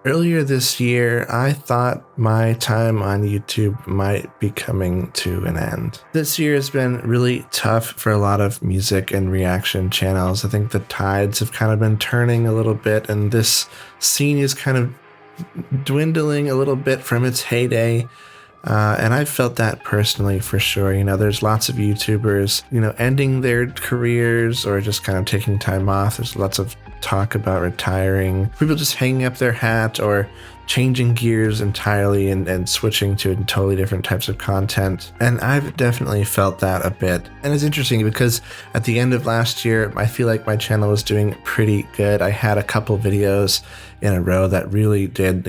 Earlier this year, I thought my time on YouTube might be coming to an end. This year has been really tough for a lot of music and reaction channels. I think the tides have kind of been turning a little bit, and this scene is kind of dwindling a little bit from its heyday. And I've felt that personally for sure. There's lots of YouTubers, ending their careers or just kind of taking time off. There's lots of talk about retiring, people just hanging up their hat or changing gears entirely and switching to totally different types of content. And I've definitely felt that a bit. And it's interesting because at the end of last year, I feel like my channel was doing pretty good. I had a couple videos in a row that really did,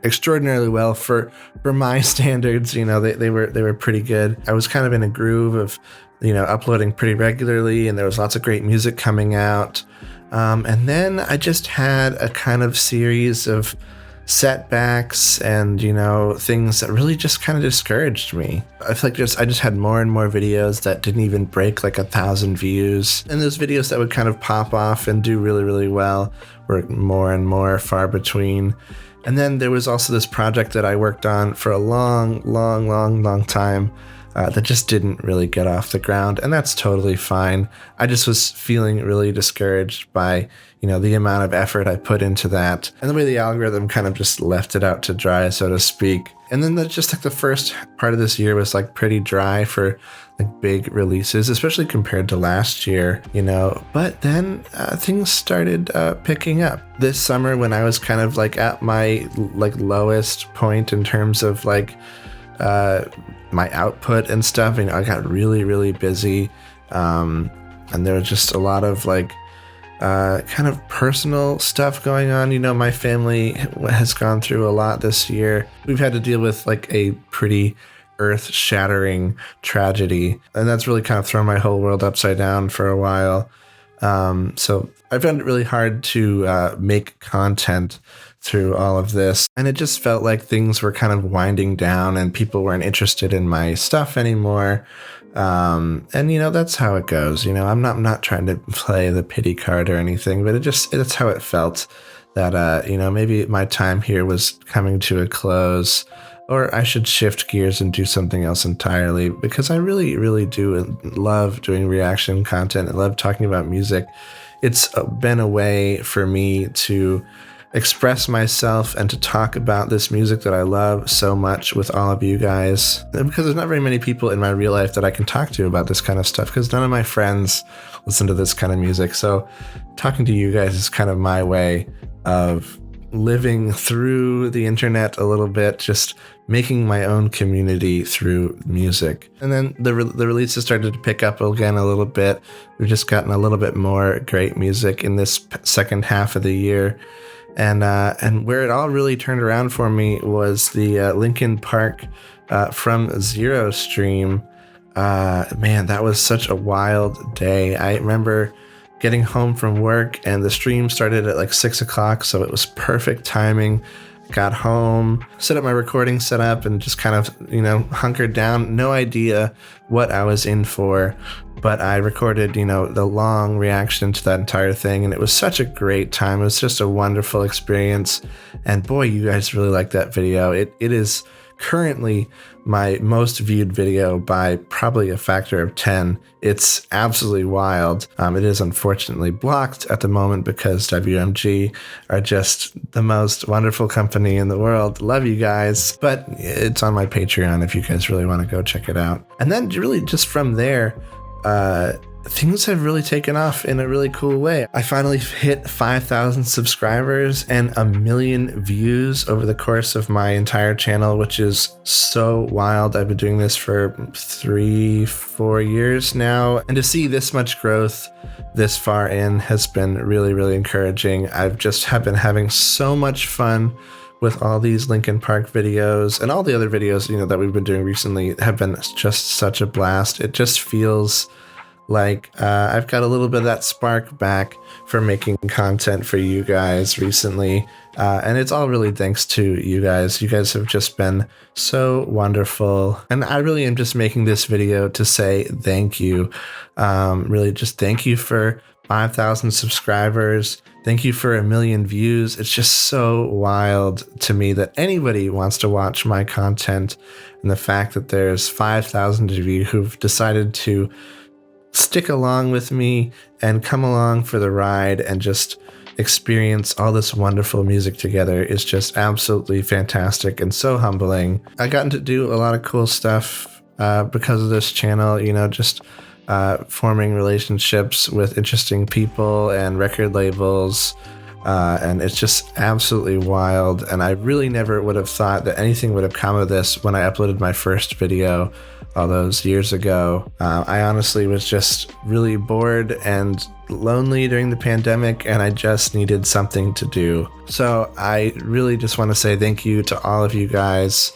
extraordinarily well for my standards. They were pretty good. I was kind of in a groove of, uploading pretty regularly, and there was lots of great music coming out. And then I just had a kind of series of setbacks and, things that really just kind of discouraged me. I feel like I just had more and more videos that didn't even break like 1,000 views. And those videos that would kind of pop off and do really, really well were more and more far between. And then there was also this project that I worked on for a long time that just didn't really get off the ground, and that's totally fine. I just was feeling really discouraged by, the amount of effort I put into that, and the way the algorithm kind of just left it out to dry, so to speak. And then the first part of this year was like pretty dry for like big releases, especially compared to last year, But then things started picking up this summer when I was kind of like at my like lowest point in terms of like my output and stuff. I got really, really busy. And there was just a lot of like kind of personal stuff going on. My family has gone through a lot this year. We've had to deal with like a pretty earth-shattering tragedy, and that's really kind of thrown my whole world upside down for a while. So I found it really hard to make content through all of this, and it just felt like things were kind of winding down and people weren't interested in my stuff anymore. And that's how it goes. I'm not trying to play the pity card or anything, but it's how it felt that maybe my time here was coming to a close, or I should shift gears and do something else entirely, because I really, really do love doing reaction content. I love talking about music. It's been a way for me to express myself and to talk about this music that I love so much with all of you guys, because there's not very many people in my real life that I can talk to about this kind of stuff, because none of my friends listen to this kind of music. So talking to you guys is kind of my way of living through the internet a little bit, just making my own community through music. And then the releases started to pick up again a little bit. We've just gotten a little bit more great music in this second half of the year. And where it all really turned around for me was the Linkin Park From Zero stream. Man, that was such a wild day. I remember getting home from work, and the stream started at like 6 o'clock, so it was perfect timing. Got home, set up my recording setup, and just kind of, hunkered down. No idea what I was in for, but I recorded, the long reaction to that entire thing, and it was such a great time. It was just a wonderful experience, and boy, you guys really liked that video. It is currently my most viewed video by probably a factor of 10. It's absolutely wild. It is unfortunately blocked at the moment because WMG are just the most wonderful company in the world. Love you guys, but it's on my Patreon if you guys really want to go check it out. And then really just from there, things have really taken off in a really cool way. I finally hit 5,000 subscribers and 1 million views over the course of my entire channel, which is so wild. I've been doing this for 3-4 years now, and to see this much growth this far in has been really, really encouraging. I've just been having so much fun with all these Linkin Park videos, and all the other videos, that we've been doing recently have been just such a blast. It just feels like I've got a little bit of that spark back for making content for you guys recently. And it's all really thanks to you guys. You guys have just been so wonderful. And I really am just making this video to say thank you. Really just thank you for 5,000 subscribers. Thank you for 1 million views. It's just so wild to me that anybody wants to watch my content, and the fact that there's 5,000 of you who've decided to stick along with me and come along for the ride and just experience all this wonderful music together is just absolutely fantastic and so humbling. I've gotten to do a lot of cool stuff because of this channel, you know, just forming relationships with interesting people and record labels. And it's just absolutely wild. And I really never would have thought that anything would have come of this when I uploaded my first video all those years ago. I honestly was just really bored and lonely during the pandemic, and I just needed something to do. So I really just want to say thank you to all of you guys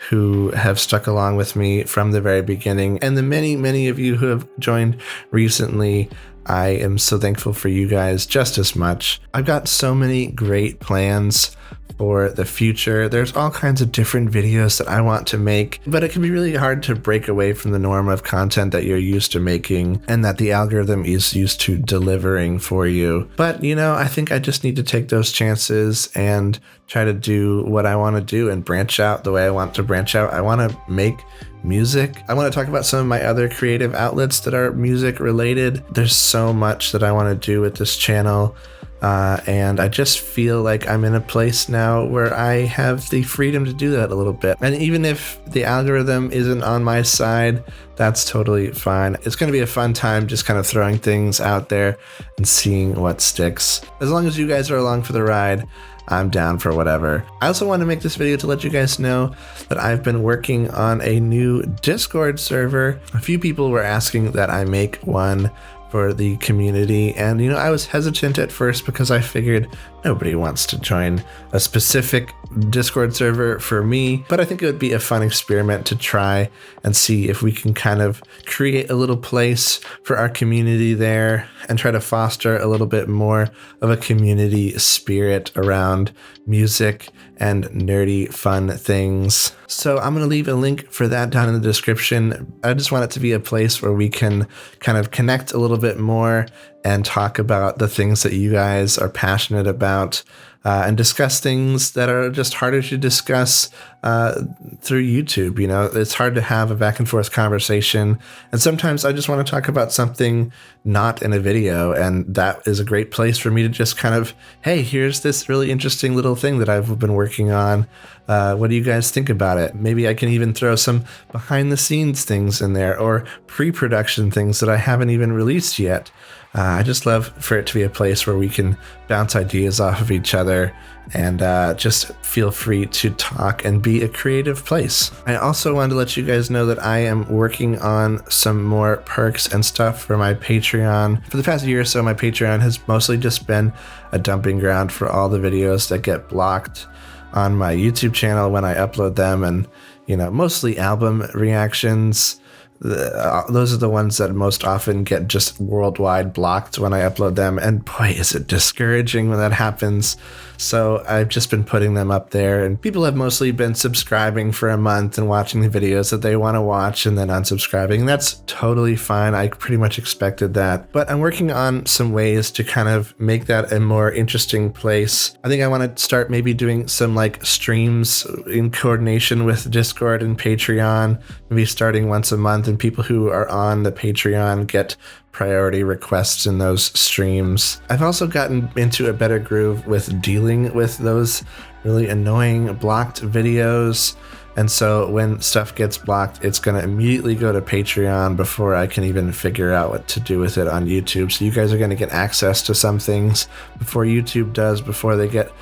who have stuck along with me from the very beginning, and the many, many of you who have joined recently. I am so thankful for you guys just as much. I've got so many great plans for the future. There's all kinds of different videos that I want to make, but it can be really hard to break away from the norm of content that you're used to making and that the algorithm is used to delivering for you. But, you know, I think I just need to take those chances and try to do what I want to do and branch out the way I want to branch out. I want to make music. I want to talk about some of my other creative outlets that are music related. There's so much that I want to do with this channel. And I just feel like I'm in a place now where I have the freedom to do that a little bit. And even if the algorithm isn't on my side, that's totally fine. It's going to be a fun time just kind of throwing things out there and seeing what sticks. As long as you guys are along for the ride, I'm down for whatever. I also want to make this video to let you guys know that I've been working on a new Discord server. A few people were asking that I make one for the community, and you know, I was hesitant at first because I figured nobody wants to join a specific Discord server for me, but I think it would be a fun experiment to try and see if we can kind of create a little place for our community there and try to foster a little bit more of a community spirit around music and nerdy fun things. So I'm going to leave a link for that down in the description. I just want it to be a place where we can kind of connect a little bit more and talk about the things that you guys are passionate about, and discuss things that are just harder to discuss through YouTube. You know, it's hard to have a back and forth conversation. And sometimes I just want to talk about something not in a video. And that is a great place for me to just kind of, hey, here's this really interesting little thing that I've been working on. What do you guys think about it? Maybe I can even throw some behind the scenes things in there, or pre-production things that I haven't even released yet. I just love for it to be a place where we can bounce ideas off of each other and just feel free to talk and be a creative place. I also wanted to let you guys know that I am working on some more perks and stuff for my Patreon. For the past year or so, my Patreon has mostly just been a dumping ground for all the videos that get blocked on my YouTube channel when I upload them, and, you know, mostly album reactions. Those are the ones that most often get just worldwide blocked when I upload them, and boy, is it discouraging when that happens. So I've just been putting them up there, and people have mostly been subscribing for a month and watching the videos that they want to watch and then unsubscribing. That's totally fine. I pretty much expected that, but I'm working on some ways to kind of make that a more interesting place. I think I want to start maybe doing some like streams in coordination with Discord and Patreon, maybe starting once a month, and people who are on the Patreon get priority requests in those streams. I've also gotten into a better groove with dealing with those really annoying blocked videos. And so when stuff gets blocked, it's going to immediately go to Patreon before I can even figure out what to do with it on YouTube. So you guys are going to get access to some things before YouTube does, before they get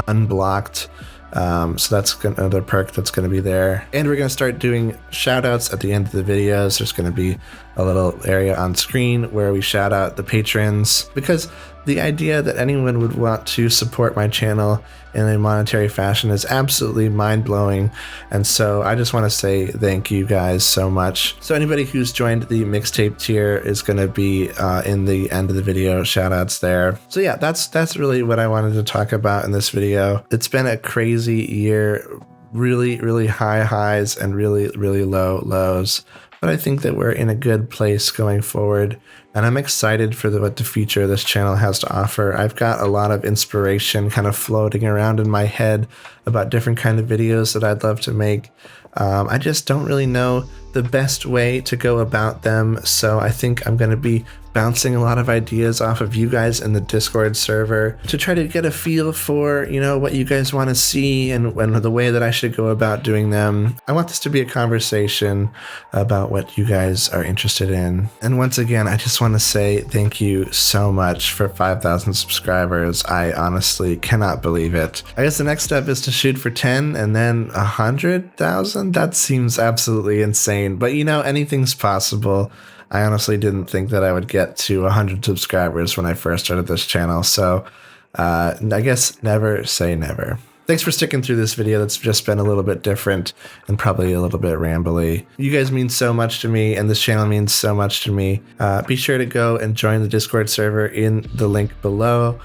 unblocked. So that's another perk that's going to be there. And we're going to start doing shout outs at the end of the videos. There's going to be a little area on screen where we shout out the patrons, because the idea that anyone would want to support my channel in a monetary fashion is absolutely mind-blowing. And so I just want to say thank you guys so much. So anybody who's joined the mixtape tier is going to be in the end of the video, shout outs there. So yeah, that's really what I wanted to talk about in this video. It's been a crazy year, really high highs and really low lows. But I think that we're in a good place going forward, and I'm excited for what the future this channel has to offer. I've got a lot of inspiration kind of floating around in my head about different kind of videos that I'd love to make. I just don't really know the best way to go about them, so I think I'm going to be bouncing a lot of ideas off of you guys in the Discord server to try to get a feel for, you know, what you guys want to see and the way that I should go about doing them. I want this to be a conversation about what you guys are interested in. And once again, I just want to say thank you so much for 5,000 subscribers. I honestly cannot believe it. I guess the next step is to shoot for 10 and then 100,000. That seems absolutely insane, but you know, anything's possible. I honestly didn't think that I would get to 100 subscribers when I first started this channel, so I guess never say never. Thanks for sticking through this video that's just been a little bit different and probably a little bit rambly. You guys mean so much to me, and this channel means so much to me. Be sure to go and join the Discord server in the link below.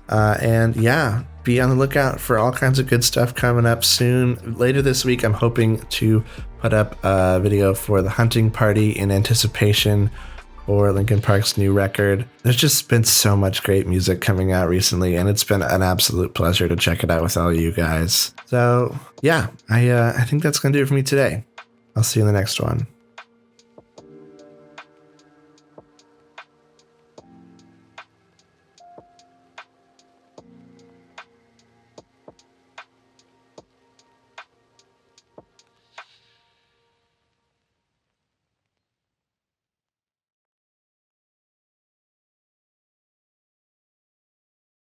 And yeah, be on the lookout for all kinds of good stuff coming up soon. Later this week, I'm hoping to put up a video for the hunting party in anticipation for Linkin Park's new record. There's just been so much great music coming out recently, and it's been an absolute pleasure to check it out with all of you guys. So yeah, I think that's going to do it for me today. I'll see you in the next one.